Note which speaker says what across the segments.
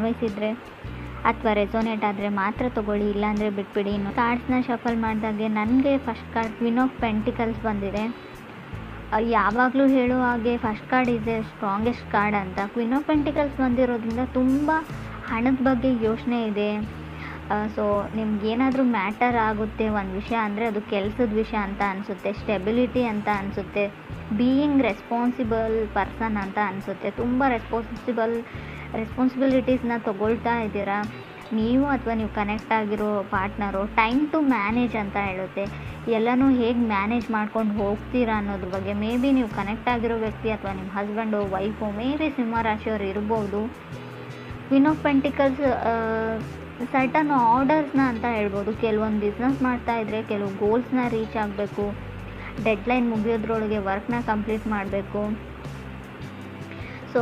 Speaker 1: ಅನ್ವಯಿಸಿದರೆ ಅಥವಾ ರೆಸೋನೇಟ್ ಆದರೆ ಮಾತ್ರ ತೊಗೊಳ್ಳಿ, ಇಲ್ಲಾಂದರೆ ಬಿಟ್ಬಿಡಿ. ಇನ್ನು ಕಾರ್ಡ್ಸ್ನ ಶಫಲ್ ಮಾಡಿದಾಗೆ ನನಗೆ first card queen of pentacles ಬಂದಿದೆ. ಯಾವಾಗಲೂ ಹೇಳೋ ಹಾಗೆ first card is A strongest card ಅಂತ. ಕ್ವೀನ್ ಆಫ್ ಪೆಂಟಿಕಲ್ಸ್ ಬಂದಿರೋದ್ರಿಂದ ತುಂಬ ಹಣದ ಬಗ್ಗೆ ಯೋಚನೆ ಇದೆ. ಸೊ ನಿಮ್ಗೇನಾದರೂ ಮ್ಯಾಟರ್ ಆಗುತ್ತೆ ಒಂದು ವಿಷಯ ಅಂದರೆ ಅದು ಕೆಲಸದ ವಿಷಯ ಅಂತ ಅನಿಸುತ್ತೆ, ಸ್ಟೆಬಿಲಿಟಿ ಅಂತ ಅನಿಸುತ್ತೆ, ಬೀಯಿಂಗ್ ರೆಸ್ಪಾನ್ಸಿಬಲ್ ಪರ್ಸನ್ ಅಂತ ಅನಿಸುತ್ತೆ. ತುಂಬ ರೆಸ್ಪಾನ್ಸಿಬಿಲಿಟೀಸ್ನ ತೊಗೊಳ್ತಾ ಇದ್ದೀರಾ ನೀವು ಅಥವಾ ನೀವು ಕನೆಕ್ಟ್ ಆಗಿರೋ ಪಾರ್ಟ್ನರು. ಟೈಮ್ ಟು ಮ್ಯಾನೇಜ್ ಅಂತ ಹೇಳುತ್ತೆ. ಎಲ್ಲನೂ ಹೇಗೆ ಮ್ಯಾನೇಜ್ ಮಾಡ್ಕೊಂಡು ಹೋಗ್ತೀರಾ ಅನ್ನೋದ್ರ ಬಗ್ಗೆ. ಮೇ ಬಿ ನೀವು ಕನೆಕ್ಟ್ ಆಗಿರೋ ವ್ಯಕ್ತಿ ಅಥವಾ ನಿಮ್ಮ ಹಸ್ಬೆಂಡು, ವೈಫು, ಮೇ ಬಿ ಸಿಂಹರಾಶಿಯವರು ಇರ್ಬೋದು. ಕ್ವೀನ್ ಆಫ್ ಪೆಂಟಿಕಲ್ಸ್ ಸರ್ಟನ್ ಆರ್ಡರ್ಸ್ನ ಅಂತ ಹೇಳ್ಬೋದು. ಕೆಲವೊಂದು ಬಿಸ್ನೆಸ್ ಮಾಡ್ತಾಯಿದ್ರೆ ಕೆಲವು ಗೋಲ್ಸ್ನ ರೀಚ್ ಆಗಬೇಕು, ಡೆಡ್ಲೈನ್ ಮುಗಿಯೋದ್ರೊಳಗೆ ವರ್ಕ್ನ ಕಂಪ್ಲೀಟ್ ಮಾಡಬೇಕು. ಸೊ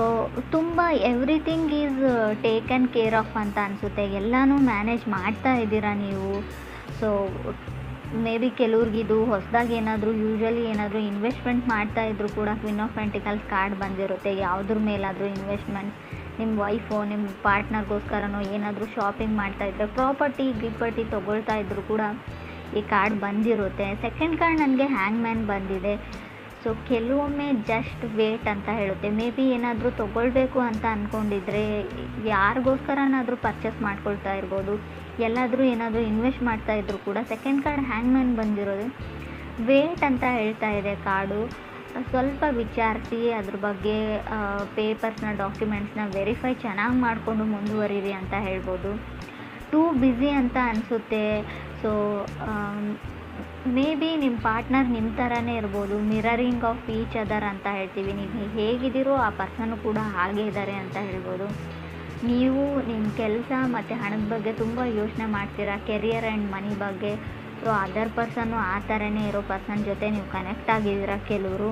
Speaker 1: ತುಂಬ everything is taken care of ಅಂತ ಅನಿಸುತ್ತೆ. ಎಲ್ಲನೂ ಮ್ಯಾನೇಜ್ ಮಾಡ್ತಾ ಇದ್ದೀರಾ ನೀವು. ಸೊ ಮೇ ಬಿ ಕೆಲವ್ರಿಗಿದು ಹೊಸದಾಗಿ ಯೂಶ್ವಲಿ ಏನಾದರೂ ಇನ್ವೆಸ್ಟ್ಮೆಂಟ್ ಮಾಡ್ತಾಯಿದ್ರು ಕೂಡ ಕ್ವೀನ್ ಆಫ್ ಪೆಂಟಿಕಲ್ಸ್ ಕಾರ್ಡ್ ಬಂದಿರುತ್ತೆ. ಯಾವುದ್ರ ಮೇಲಾದರೂ ಇನ್ವೆಸ್ಟ್ಮೆಂಟ್, ನಿಮ್ಮ ವೈಫು ನಿಮ್ಮ ಪಾರ್ಟ್ನರ್ಗೋಸ್ಕರನೋ ಏನಾದರೂ ಶಾಪಿಂಗ್ ಮಾಡ್ತಾಯಿದ್ರೆ, ಗಿಫ್ಟಿ ತೊಗೊಳ್ತಾ ಇದ್ರು ಕೂಡ ಈ ಕಾರ್ಡ್ ಬಂದಿರುತ್ತೆ. ಸೆಕೆಂಡ್ ಕಾರ್ಡ್ ನನಗೆ ಹ್ಯಾಂಗ್ಮ್ಯಾನ್ ಬಂದಿದೆ. ಸೊ ಕೆಲವೊಮ್ಮೆ ಜಸ್ಟ್ ವೇಟ್ ಅಂತ ಹೇಳುತ್ತೆ. ಮೇ ಬಿ ಏನಾದರೂ ತೊಗೊಳ್ಬೇಕು ಅಂತ ಅಂದ್ಕೊಂಡಿದ್ರೆ, ಯಾರಿಗೋಸ್ಕರನಾದರೂ ಪರ್ಚೇಸ್ ಮಾಡ್ಕೊಳ್ತಾ ಇರ್ಬೋದು, ಎಲ್ಲಾದರೂ ಏನಾದರೂ ಇನ್ವೆಸ್ಟ್ ಮಾಡ್ತಾಯಿದ್ರು ಕೂಡ ಸೆಕೆಂಡ್ ಕಾರ್ಡ್ ಹ್ಯಾಂಗ್ಮ್ಯಾನ್ ಬಂದಿರೋದು ವೇಟ್ ಅಂತ ಹೇಳ್ತಾ ಇದೆ ಕಾರ್ಡು. ಸ್ವಲ್ಪ ವಿಚಾರಿಸಿ ಅದ್ರ ಬಗ್ಗೆ ಪೇಪರ್ಸ್ನ, ಡಾಕ್ಯುಮೆಂಟ್ಸ್ನ ವೆರಿಫೈ ಚೆನ್ನಾಗಿ ಮಾಡಿಕೊಂಡು ಮುಂದುವರಿರಿ ಅಂತ ಹೇಳ್ಬೋದು. ಟೂ ಬ್ಯುಸಿ ಅಂತ ಅನಿಸುತ್ತೆ. ಸೊ ಮೇ ಬಿ ನಿಮ್ಮ ಪಾರ್ಟ್ನರ್ ನಿಮ್ಮ ಥರನೇ ಇರ್ಬೋದು. ಮಿರರಿಂಗ್ ಆಫ್ ಈಚ್ ಅದರ್ ಅಂತ ಹೇಳ್ತೀವಿ. ನೀವು ಹೇಗಿದ್ದೀರೋ ಆ ಪರ್ಸನ್ನು ಕೂಡ ಹಾಗೇ ಇದ್ದಾರೆ ಅಂತ ಹೇಳ್ಬೋದು. ನೀವು ನಿಮ್ಮ ಕೆಲಸ ಮತ್ತು ಹಣದ ಬಗ್ಗೆ ತುಂಬ ಯೋಚನೆ ಮಾಡ್ತೀರಾ, ಕೆರಿಯರ್ ಆ್ಯಂಡ್ ಮನಿ ಬಗ್ಗೆ. ಸೊ ಅದರ್ ಪರ್ಸನ್ನು ಆ ಥರನೇ ಇರೋ ಪರ್ಸನ್ ಜೊತೆ ನೀವು ಕನೆಕ್ಟ್ ಆಗಿದ್ದೀರಾ ಕೆಲವರು.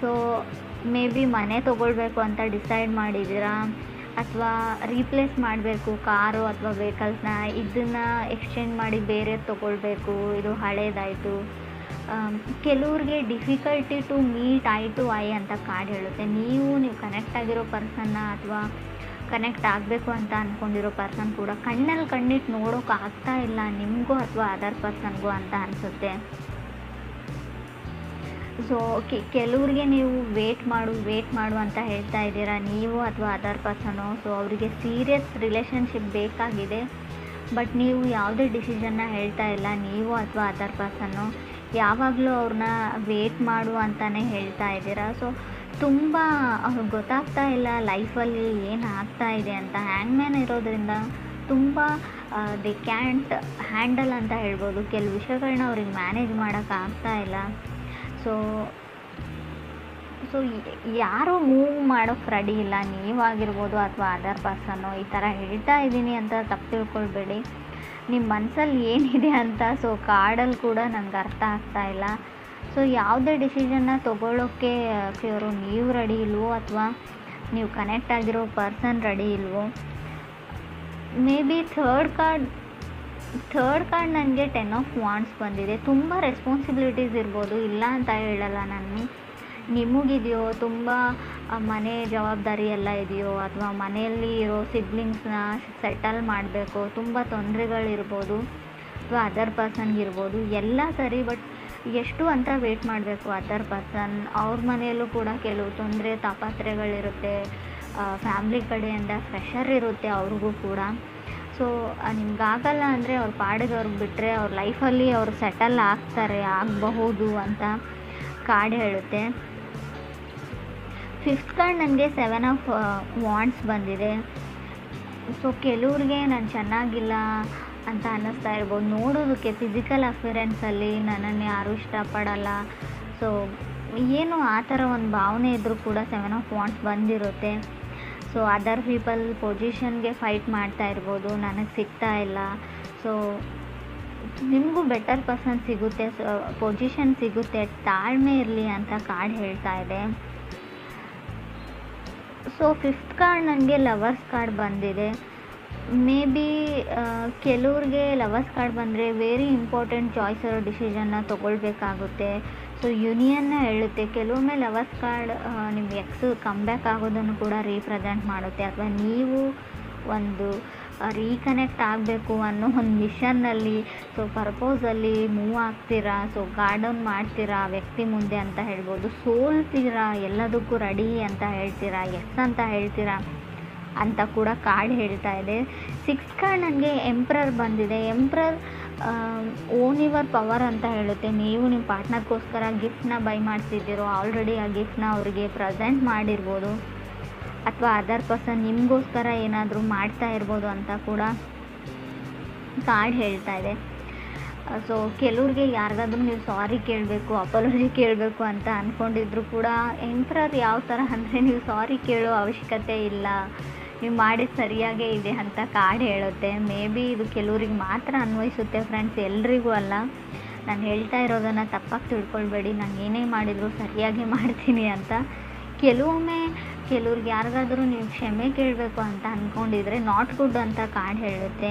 Speaker 1: ಸೊ ಮೇ ಬಿ ಮನೆ ತೊಗೊಳ್ಬೇಕು ಅಂತ ಡಿಸೈಡ್ ಮಾಡಿದ್ದೀರಾ, ಅಥವಾ ರೀಪ್ಲೇಸ್ ಮಾಡಬೇಕು ಕಾರು ಅಥವಾ ವೆಹಿಕಲ್ಸ್ನ, ಇದನ್ನು ಎಕ್ಸ್ಚೇಂಜ್ ಮಾಡಿ ಬೇರೆ ತೊಗೊಳ್ಬೇಕು, ಇದು ಹಳೇದಾಯಿತು. ಕೆಲವ್ರಿಗೆ difficulty to meet eye to eye ಅಂತ ಕಾರ್ಡ್ ಹೇಳುತ್ತೆ. ನೀವು ಕನೆಕ್ಟ್ ಆಗಿರೋ ಪರ್ಸನ್ನ ಅಥವಾ ಕನೆಕ್ಟ್ ಆಗಬೇಕು ಅಂತ ಅಂದ್ಕೊಂಡಿರೋ ಪರ್ಸನ್ ಕೂಡ ಕಣ್ಣಲ್ಲಿ ಕಣ್ಣಿಟ್ಟು ನೋಡೋಕೆ ಆಗ್ತಾ ಇಲ್ಲ ನಿಮಗೂ ಅಥವಾ ಅದರ್ ಪರ್ಸನ್ಗೂ ಅಂತ ಅನಿಸುತ್ತೆ. ಸೊ ಕೆಲವ್ರಿಗೆ ನೀವು ವೇಟ್ ಮಾಡು ಅಂತ ಹೇಳ್ತಾ ಇದ್ದೀರಾ ನೀವು ಅಥವಾ ಅದರ್ ಪರ್ಸನು. ಸೊ ಅವರಿಗೆ ಸೀರಿಯಸ್ ರಿಲೇಷನ್ಶಿಪ್ ಬೇಕಾಗಿದೆ, ಬಟ್ ನೀವು ಯಾವುದೇ ಡಿಸಿಷನ್ನ ಹೇಳ್ತಾ ಇಲ್ಲ ನೀವು ಅಥವಾ ಅದರ್ ಪರ್ಸನ್ನು. ಯಾವಾಗಲೂ ಅವ್ರನ್ನ ವೇಟ್ ಮಾಡು ಅಂತಲೇ ಹೇಳ್ತಾ ಇದ್ದೀರಾ. ಸೊ ತುಂಬ ಅವ್ರಿಗೆ ಗೊತ್ತಾಗ್ತಾ ಇಲ್ಲ ಲೈಫಲ್ಲಿ ಏನು ಆಗ್ತಾ ಇದೆ ಅಂತ. ಹ್ಯಾಂಗ್ಮ್ಯಾನ್ ಇರೋದ್ರಿಂದ ತುಂಬ ದೇ ಕ್ಯಾಂಟ್ ಹ್ಯಾಂಡಲ್ ಅಂತ ಹೇಳ್ಬೋದು. ಕೆಲವು ವಿಷಯಗಳನ್ನ ಅವ್ರಿಗೆ ಮ್ಯಾನೇಜ್ ಮಾಡೋಕ್ಕಾಗ್ತಾ ಇಲ್ಲ. ಸೊ ಯಾರೂ ಮೂವ್ ಮಾಡೋಕ್ಕೆ ರೆಡಿ ಇಲ್ಲ, ನೀವಾಗಿರ್ಬೋದು ಅಥವಾ ಅದರ್ ಪರ್ಸನ್ನು. ಈ ಥರ ಹೇಳ್ತಾ ಇದ್ದೀನಿ ಅಂತ ತಪ್ಪು ತಿಳ್ಕೊಳ್ಬೇಡಿ, ನಿಮ್ಮ ಮನಸ್ಸಲ್ಲಿ ಏನಿದೆ ಅಂತ. ಸೊ ಕಾರ್ಡಲ್ಲಿ ಕೂಡ ನನಗೆ ಅರ್ಥ ಆಗ್ತಾ ಇಲ್ಲ. ಸೊ ಯಾವುದೇ ಡಿಸಿಷನ್ನ ತೊಗೊಳ್ಳೋಕ್ಕೆ ಅವರು ನೀವು ರೆಡಿ ಇಲ್ವೋ ಅಥವಾ ನೀವು ಕನೆಕ್ಟ್ ಆಗಿರೋ ಪರ್ಸನ್ ರೆಡಿ ಇಲ್ವೋ. ಮೇ ಬಿ ಥರ್ಡ್ ಕಾರ್ಡ್ ನನಗೆ 10 ಆಫ್ ವಾಂಡ್ಸ್ ಬಂದಿದೆ. ತುಂಬ ರೆಸ್ಪಾನ್ಸಿಬಿಲಿಟೀಸ್ ಇರ್ಬೋದು, ಇಲ್ಲ ಅಂತ ಹೇಳಲ್ಲ ನಾನು. ನಿಮಗಿದೆಯೋ ತುಂಬ ಮನೆ ಜವಾಬ್ದಾರಿ ಎಲ್ಲ ಇದೆಯೋ, ಅಥವಾ ಮನೆಯಲ್ಲಿ ಇರೋ ಸಿಬ್ಲಿಂಗ್ಸ್ನ ಸೆಟಲ್ ಮಾಡಬೇಕು, ತುಂಬ ತೊಂದರೆಗಳಿರ್ಬೋದು, ಅಥವಾ ಅದರ್ ಪರ್ಸನ್ಗಿರ್ಬೋದು, ಎಲ್ಲ ಸರಿ. ಬಟ್ ಎಷ್ಟು ಅಂತ ವೇಟ್ ಮಾಡಬೇಕು ಅದರ್ ಪರ್ಸನ್. ಅವ್ರ ಮನೆಯಲ್ಲೂ ಕೂಡ ಕೆಲವು ತೊಂದರೆ ತಾಪತ್ರಯಗಳಿರುತ್ತೆ, ಫ್ಯಾಮ್ಲಿ ಕಡೆಯಿಂದ ಪ್ರೆಷರ್ ಇರುತ್ತೆ ಅವ್ರಿಗೂ ಕೂಡ. ಸೊ ನಿಮ್ಗಾಗಲ್ಲ ಅಂದರೆ ಅವ್ರ ಪಾಡಿಗೆ ಅವ್ರಿಗೆ ಬಿಟ್ಟರೆ ಅವ್ರ ಲೈಫಲ್ಲಿ ಅವ್ರು ಸೆಟಲ್ ಆಗಬಹುದು ಅಂತ ಕಾರ್ಡ್ ಹೇಳುತ್ತೆ. ಫಿಫ್ತ್ ಕಾರ್ಡ್ ನನಗೆ 7 ಆಫ್ ವಾಂಡ್ಸ್ ಬಂದಿದೆ. ಸೊ ಕೆಲವ್ರಿಗೆ ನಾನು ಚೆನ್ನಾಗಿಲ್ಲ ಅಂತ ಅನ್ನಿಸ್ತಾ ಇರ್ಬೋದು. ನೋಡೋದಕ್ಕೆ ಫಿಸಿಕಲ್ ಅಫಿಯರೆನ್ಸಲ್ಲಿ ನನ್ನನ್ನು ಯಾರೂ ಇಷ್ಟಪಡಲ್ಲ, ಸೊ ಏನು ಆ ಥರ ಒಂದು ಭಾವನೆ ಇದ್ದರೂ ಕೂಡ 7 ಆಫ್ ವಾಂಡ್ಸ್ ಬಂದಿರುತ್ತೆ. ಸೊ ಅದರ್ ಪೀಪಲ್ ಪೊಸಿಷನ್ಗೆ ಫೈಟ್ ಮಾಡ್ತಾ ಇರ್ಬೋದು, ನನಗೆ ಸಿಗ್ತಾ ಇಲ್ಲ. ಸೊ ನಿಮಗೂ ಬೆಟರ್ ಪರ್ಸನ್ ಸಿಗುತ್ತೆ, ಪೊಸಿಷನ್ ಸಿಗುತ್ತೆ, ತಾಳ್ಮೆ ಇರಲಿ ಅಂತ ಕಾರ್ಡ್ ಹೇಳ್ತಾ ಇದೆ. ಸೊ ಫಿಫ್ತ್ ಕಾರ್ಡ್ ನನಗೆ ಲವರ್ಸ್ ಕಾರ್ಡ್ ಬಂದಿದೆ. ಮೇ ಬಿ ಕೆಲವ್ರಿಗೆ ಲವರ್ಸ್ ಕಾರ್ಡ್ ಬಂದರೆ ವೆರಿ ಇಂಪಾರ್ಟೆಂಟ್ ಚಾಯ್ಸ್ ಇರೋ ಡಿಸಿಷನ್ನ ತೊಗೊಳ್ಬೇಕಾಗುತ್ತೆ. ಸೊ ಯೂನಿಯನ್ನ ಹೇಳುತ್ತೆ. ಕೆಲವೊಮ್ಮೆ ಲವರ್ಸ್ ಕಾರ್ಡ್ ನಿಮ್ಮ ಎಕ್ಸ್ ಕಮ್ಬ್ಯಾಕ್ ಆಗೋದನ್ನು ಕೂಡ ರೀಪ್ರೆಸೆಂಟ್ ಮಾಡುತ್ತೆ, ಅಥವಾ ನೀವು ಒಂದು ರೀಕನೆಕ್ಟ್ ಆಗಬೇಕು ಅನ್ನೋ ಒಂದು ಮಿಷನ್ನಲ್ಲಿ ಪರ್ಪೋಸಲ್ಲಿ ಮೂವ್ ಆಗ್ತೀರಾ. ಗಾರ್ಡನ್ ಮಾಡ್ತೀರಾ ಆ ವ್ಯಕ್ತಿ ಮುಂದೆ ಅಂತ ಹೇಳ್ಬೋದು. ಸೋಲ್ತೀರಾ, ಎಲ್ಲದಕ್ಕೂ ರೆಡಿ ಅಂತ ಹೇಳ್ತೀರಾ, ಎಸ್ ಅಂತ ಹೇಳ್ತೀರಾ ಅಂತ ಕೂಡ ಕಾರ್ಡ್ ಹೇಳ್ತಾ ಇದೆ. 6 ಕಾರ್ಡ್ ನನಗೆ ಎಂಪ್ರರ್ ಬಂದಿದೆ. ಎಂಪ್ರರ್ ಓನ್ ಯುವರ್ ಪವರ್ ಅಂತ ಹೇಳುತ್ತೆ. ನೀವು ನಿಮ್ಮ ಪಾರ್ಟ್ನರ್ಗೋಸ್ಕರ ಗಿಫ್ಟ್ನ ಬೈ ಮಾಡ್ತಿದ್ದೀರೋ, ಆಲ್ರೆಡಿ ಆ ಗಿಫ್ಟ್ನ ಅವರಿಗೆ ಪ್ರೆಸೆಂಟ್ ಮಾಡಿರ್ಬೋದು, ಅಥವಾ ಅದರ್ ಪರ್ಸನ್ ನಿಮಗೋಸ್ಕರ ಏನಾದರೂ ಮಾಡ್ತಾ ಇರ್ಬೋದು ಅಂತ ಕೂಡ ಕಾರ್ಡ್ ಹೇಳ್ತಾ ಇದೆ. ಕೆಲವ್ರಿಗೆ ಯಾರಿಗಾದ್ರೂ ನೀವು ಸಾರಿ ಕೇಳಬೇಕು, ಅಪಾಲಜಿ ಕೇಳಬೇಕು ಅಂತ ಅಂದ್ಕೊಂಡಿದ್ರು ಕೂಡ ಎಂಪ್ರರ್ ಯಾವ ಥರ ಅಂದರೆ ನೀವು ಸಾರಿ ಕೇಳೋ ಅವಶ್ಯಕತೆ ಇಲ್ಲ, ನೀವು ಮಾಡಿದ ಸರಿಯಾಗೇ ಇದೆ ಅಂತ ಕಾರ್ಡ್ ಹೇಳುತ್ತೆ. ಮೇ ಬಿ ಇದು ಕೆಲವ್ರಿಗೆ ಮಾತ್ರ ಅನ್ವಯಿಸುತ್ತೆ ಫ್ರೆಂಡ್ಸ್, ಎಲ್ರಿಗೂ ಅಲ್ಲ. ನಾನು ಹೇಳ್ತಾ ಇರೋದನ್ನು ತಪ್ಪಾಗಿ ತಿಳ್ಕೊಳ್ಬೇಡಿ, ನಾನು ಏನೇ ಮಾಡಿದರೂ ಸರಿಯಾಗಿ ಮಾಡ್ತೀನಿ ಅಂತ. ಕೆಲವೊಮ್ಮೆ ಕೆಲವ್ರಿಗೆ ಯಾರಿಗಾದ್ರೂ ನೀವು ಕ್ಷಮೆ ಕೇಳಬೇಕು ಅಂತ ಅಂದ್ಕೊಂಡಿದ್ರೆ ನಾಟ್ ಗುಡ್ ಅಂತ ಕಾರ್ಡ್ ಹೇಳುತ್ತೆ.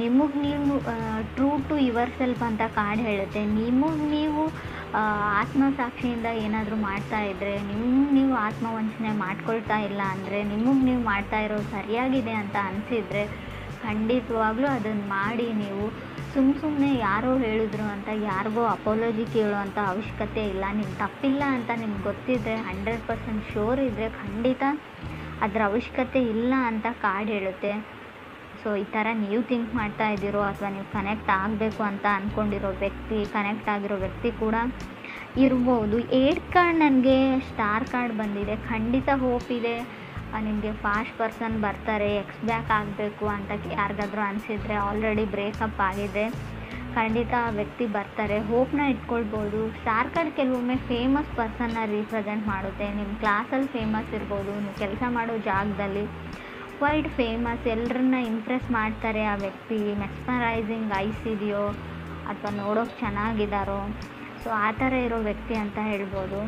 Speaker 1: ನಿಮಗೆ ನೀವು ಟ್ರೂ ಟು ಯುವರ್ ಸೆಲ್ಫ್ ಅಂತ ಕಾರ್ಡ್ ಹೇಳುತ್ತೆ. ನಿಮಗೆ ನೀವು ಆತ್ಮಸಾಕ್ಷಿಯಿಂದ ಏನಾದರೂ ಮಾಡ್ತಾ ಇದ್ದರೆ, ನಿಮಗೆ ನೀವು ಆತ್ಮವಂಚನೆ ಮಾಡ್ಕೊಳ್ತಾ ಇಲ್ಲ ಅಂದರೆ, ನಿಮಗೆ ನೀವು ಮಾಡ್ತಾ ಇರೋದು ಸರಿಯಾಗಿದೆ ಅಂತ ಅನಿಸಿದರೆ ಖಂಡಿತವಾಗ್ಲೂ ಅದನ್ನು ಮಾಡಿ. ನೀವು ಸುಮ್ಮನೆ ಯಾರೋ ಹೇಳಿದ್ರು ಅಂತ ಯಾರಿಗೋ ಅಪಾಲಜಿ ಕೇಳುವಂಥ ಅವಶ್ಯಕತೆ ಇಲ್ಲ. ನಿಮ್ಮ ತಪ್ಪಿಲ್ಲ ಅಂತ ನಿಮ್ಗೆ ಗೊತ್ತಿದ್ದರೆ, 100% ಶ್ಯೂರ್ ಇದ್ದರೆ ಖಂಡಿತ ಅದರ ಅವಶ್ಯಕತೆ ಇಲ್ಲ ಅಂತ ಕಾರ್ಡ್ ಹೇಳುತ್ತೆ. ಈ ಥರ ನೀವು ಥಿಂಕ್ ಮಾಡ್ತಾ ಇದ್ದೀರೋ, ಅಥವಾ ನೀವು ಕನೆಕ್ಟ್ ಆಗಬೇಕು ಅಂತ ಅಂದ್ಕೊಂಡಿರೋ ವ್ಯಕ್ತಿ, ಕನೆಕ್ಟ್ ಆಗಿರೋ ವ್ಯಕ್ತಿ ಕೂಡ ಇರ್ಬೋದು. 8 ಕಾರ್ಡ್ ನನಗೆ ಸ್ಟಾರ್ ಕಾರ್ಡ್ ಬಂದಿದೆ. ಖಂಡಿತ ಹೋಪ್ ಇದೆ, ನಿಮಗೆ ಫಾಸ್ಟ್ ಪರ್ಸನ್ ಬರ್ತಾರೆ. ಎಕ್ಸ್ ಬ್ಯಾಕ್ ಆಗಬೇಕು ಅಂತ ಯಾರಿಗಾದ್ರೂ ಅನಿಸಿದರೆ, ಆಲ್ರೆಡಿ ಬ್ರೇಕಪ್ ಆಗಿದೆ, ಖಂಡಿತ ಆ ವ್ಯಕ್ತಿ ಬರ್ತಾರೆ. ಹೋಪ್ನ ಇಟ್ಕೊಳ್ಬೋದು. ಸ್ಟಾರ್ ಕಾರ್ಡ್ ಕೆಲವೊಮ್ಮೆ ಫೇಮಸ್ ಪರ್ಸನ್ನ ರೀಪ್ರೆಸೆಂಟ್ ಮಾಡುತ್ತೆ. ನಿಮ್ಮ ಕ್ಲಾಸಲ್ಲಿ ಫೇಮಸ್ ಇರ್ಬೋದು, ನೀವು ಕೆಲಸ ಮಾಡೋ ಜಾಗದಲ್ಲಿ ವೈಡ್ ಫೇಮಸ್, ಎಲ್ಲರನ್ನ ಇಂಪ್ರೆಸ್ ಮಾಡ್ತಾರೆ ಆ ವ್ಯಕ್ತಿ. ಮೆಸ್ಮರೈಸಿಂಗ್ ಐಸ್ ಇದೆಯೋ, ಅಥವಾ ನೋಡೋಕೆ ಚೆನ್ನಾಗಿದ್ದಾರೋ, ಆ ಥರ ಇರೋ ವ್ಯಕ್ತಿ ಅಂತ ಹೇಳ್ಬೋದು.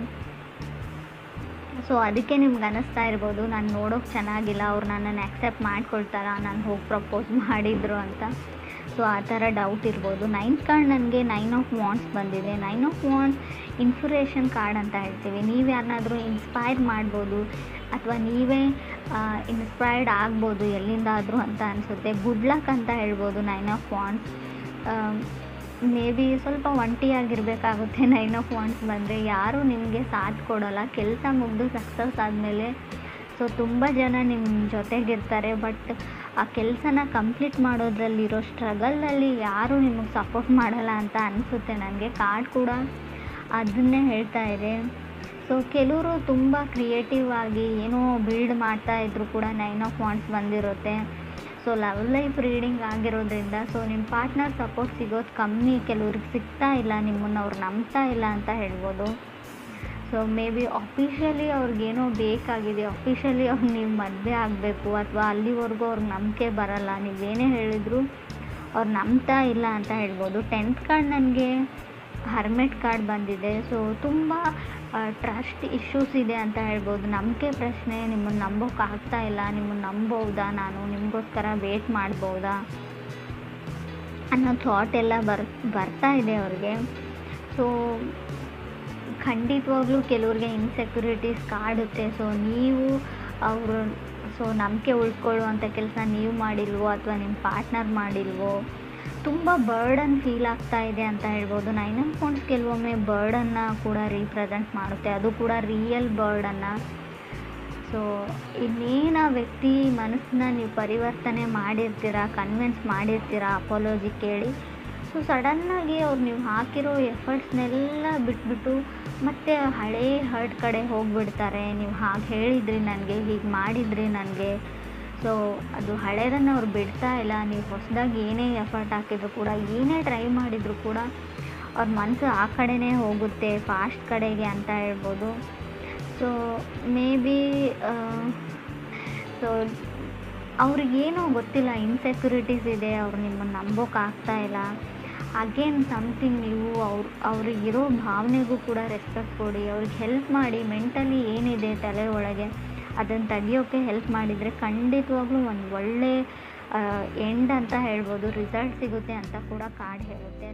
Speaker 1: ಅದಕ್ಕೆ ನಿಮ್ಗೆ ಅನ್ನಿಸ್ತಾ ಇರ್ಬೋದು, ನಾನು ನೋಡೋಕೆ ಚೆನ್ನಾಗಿಲ್ಲ, ಅವ್ರು ನನ್ನನ್ನು ಆ್ಯಕ್ಸೆಪ್ಟ್ ಮಾಡ್ಕೊಳ್ತಾರಾ, ನಾನು ಹೋಗಿ ಪ್ರಪೋಸ್ ಮಾಡಿದ್ರು ಅಂತ. ಆ ಥರ ಡೌಟ್ ಇರ್ಬೋದು. 9th ಕಾರ್ಡ್ ನನಗೆ 9 ಆಫ್ ವಾಂಡ್ಸ್ ಬಂದಿದೆ. 9 ಆಫ್ ವಾಂಡ್ಸ್ ಇನ್ಸ್ಪಿರೇಷನ್ ಕಾರ್ಡ್ ಅಂತ ಹೇಳ್ತೀವಿ. ನೀವು ಯಾರನ್ನಾದರೂ ಇನ್ಸ್ಪೈರ್ ಮಾಡ್ಬೋದು, ಅಥವಾ ನೀವೇ ಇನ್ಸ್ಪೈರ್ಡ್ ಆಗ್ಬೋದು ಎಲ್ಲಿಂದಾದರೂ ಅಂತ ಅನಿಸುತ್ತೆ. ಗುಡ್ ಲಕ್ ಅಂತ ಹೇಳ್ಬೋದು. 9 ಆಫ್ ವಾಂಡ್ಸ್ ಮೇ ಬಿ ಸ್ವಲ್ಪ ಒಂಟಿಯಾಗಿರಬೇಕಾಗುತ್ತೆ. 9 ಆಫ್ ವಾಂಡ್ಸ್ ಬಂದರೆ ಯಾರೂ ನಿಮಗೆ ಸಾಥ್ ಕೊಡೋಲ್ಲ. ಕೆಲಸ ಮುಗಿದು ಸಕ್ಸಸ್ ಆದಮೇಲೆ ತುಂಬ ಜನ ನಿಮ್ಮ ಜೊತೆಗಿರ್ತಾರೆ, ಬಟ್ ಆ ಕೆಲಸನ ಕಂಪ್ಲೀಟ್ ಮಾಡೋದ್ರಲ್ಲಿರೋ ಸ್ಟ್ರಗಲಲ್ಲಿ ಯಾರೂ ನಿಮಗೆ ಸಪೋರ್ಟ್ ಮಾಡಲ್ಲ ಅಂತ ಅನಿಸುತ್ತೆ ನನಗೆ. ಕಾರ್ಡ್ ಕೂಡ ಅದನ್ನೇ ಹೇಳ್ತಾ ಇದೆ. ಕೆಲವರು ತುಂಬ ಕ್ರಿಯೇಟಿವ್ ಆಗಿ ಏನೋ ಬಿಲ್ಡ್ ಮಾಡ್ತಾಯಿದ್ರು ಕೂಡ 9 ಆಫ್ ವಾಂಡ್ಸ್ ಬಂದಿರುತ್ತೆ. ಲವ್ ಲೈಫ್ ರೀಡಿಂಗ್ ಆಗಿರೋದ್ರಿಂದ ನಿಮ್ಮ ಪಾರ್ಟ್ನರ್ ಸಪೋರ್ಟ್ ಸಿಗೋದು ಕಮ್ಮಿ, ಕೆಲವ್ರಿಗೆ ಸಿಗ್ತಾ ಇಲ್ಲ, ನಿಮ್ಮನ್ನು ಅವ್ರು ನಂಬ್ತಾ ಇಲ್ಲ ಅಂತ ಹೇಳ್ಬೋದು. ಮೇ ಬಿ ಅಫಿಷಿಯಲಿ ಅವ್ರಿಗೇನೋ ಬೇಕಾಗಿದೆ, ಅಫಿಷಿಯಲಿ ಅವ್ರು ನೀವು ಮದುವೆ ಆಗಬೇಕು, ಅಥವಾ ಅಲ್ಲಿವರೆಗೂ ಅವ್ರಿಗೆ ನಂಬಿಕೆ ಬರಲ್ಲ, ನೀವೇನೇ ಹೇಳಿದ್ರು ಅವ್ರು ನಂಬ್ತಾ ಇಲ್ಲ ಅಂತ ಹೇಳ್ಬೋದು. 10th ಕಾರ್ಡ್ ನನಗೆ ಹರ್ಮೆಟ್ ಕಾರ್ಡ್ ಬಂದಿದೆ. ತುಂಬ ಟ್ರಸ್ಟ್ ಇಶ್ಯೂಸ್ ಇದೆ ಅಂತ ಹೇಳ್ಬೋದು. ನಂಬಿಕೆ ಪ್ರಶ್ನೆ, ನಿಮ್ಮನ್ನು ನಂಬೋಕೆ ಆಗ್ತಾ ಇಲ್ಲ, ನಿಮ್ಮನ್ನು ನಂಬೋದಾ, ನಾನು ನಿಮಗೋಸ್ಕರ ವೇಟ್ ಮಾಡ್ಬೋದಾ ಅನ್ನೋ ಥಾಟ್ ಎಲ್ಲ ಬರ್ತಾ ಇದೆ ಅವ್ರಿಗೆ. ಖಂಡಿತವಾಗ್ಲೂ ಕೆಲವ್ರಿಗೆ ಇನ್ಸೆಕ್ಯೂರಿಟೀಸ್ ಕಾಡುತ್ತೆ. ನೀವು ಅವರು ನಂಬಿಕೆ ಉಳ್ಕೊಳ್ಳುವಂಥ ಕೆಲಸ ನೀವು ಮಾಡಿಲ್ವೋ, ಅಥವಾ ನಿಮ್ಮ ಪಾರ್ಟ್ನರ್ ಮಾಡಿಲ್ವೋ, ತುಂಬ ಬರ್ಡನ್ ಫೀಲ್ ಆಗ್ತಾ ಇದೆ ಅಂತ ಹೇಳ್ಬೋದು. 9 ಆಫ್ ವಾಂಡ್ಸ್ ಕೆಲವೊಮ್ಮೆ ಬರ್ಡನ್ನು ಕೂಡ ರೀಪ್ರೆಸೆಂಟ್ ಮಾಡುತ್ತೆ, ಅದು ಕೂಡ ರಿಯಲ್ ಬರ್ಡನ್ನು. ಇನ್ನೇನು ಆ ವ್ಯಕ್ತಿ ಮನಸ್ಸನ್ನ ನೀವು ಪರಿವರ್ತನೆ ಮಾಡಿರ್ತೀರ, ಕನ್ವಿನ್ಸ್ ಮಾಡಿರ್ತೀರ ಅಪಾಲಜಿ ಕೇಳಿ. ಸಡನ್ನಾಗಿ ಅವ್ರು ನೀವು ಹಾಕಿರೋ ಎಫರ್ಟ್ಸ್ನೆಲ್ಲ ಬಿಟ್ಬಿಟ್ಟು ಮತ್ತೆ ಹಳೇ ಹರ್ಟ್ ಕಡೆ ಹೋಗಿಬಿಡ್ತಾರೆ. ನೀವು ಹಾಗೆ ಹೇಳಿದ್ರಿ ನನಗೆ, ಹೀಗೆ ಮಾಡಿದ್ರಿ ನನಗೆ, ಅದು ಹಳೇದನ್ನು ಅವ್ರು ಬಿಡ್ತಾ ಇಲ್ಲ. ನೀವು ಹೊಸದಾಗಿ ಏನೇ ಎಫರ್ಟ್ ಹಾಕಿದ್ರು ಕೂಡ, ಏನೇ ಟ್ರೈ ಮಾಡಿದರೂ ಕೂಡ ಅವ್ರ ಮನಸ್ಸು ಆ ಕಡೆನೇ ಹೋಗುತ್ತೆ, ಫಾಸ್ಟ್ ಕಡೆಗೆ ಅಂತ ಹೇಳ್ಬೋದು. ಮೇ ಬಿ ಅವ್ರಿಗೇನೋ ಗೊತ್ತಿಲ್ಲ, ಇನ್ಸೆಕ್ಯೂರಿಟೀಸ್ ಇದೆ, ಅವ್ರು ನಿಮ್ಮನ್ನು ನಂಬೋಕ್ಕಾಗ್ತಾ ಇಲ್ಲ. ಅಗೇನ್ ಸಮಥಿಂಗ್, ನೀವು ಅವ್ರಿಗಿರೋ ಭಾವನೆಗೂ ಕೂಡ ರೆಸ್ಪೆಕ್ಟ್ ಕೊಡಿ, ಅವ್ರಿಗೆ ಹೆಲ್ಪ್ ಮಾಡಿ. ಮೆಂಟಲಿ ಏನಿದೆ ತಲೆ ಒಳಗೆ ಅದನ್ನು ತೆಗಿಯೋಕ್ಕೆ ಹೆಲ್ಪ್ ಮಾಡಿದರೆ ಖಂಡಿತವಾಗ್ಲೂ ಒಂದು ಒಳ್ಳೆ ಎಂಡ್ ಅಂತ ಹೇಳ್ಬೋದು, ರಿಸಲ್ಟ್ ಸಿಗುತ್ತೆ ಅಂತ ಕೂಡ ಕಾರ್ಡ್ ಹೇಳುತ್ತೆ.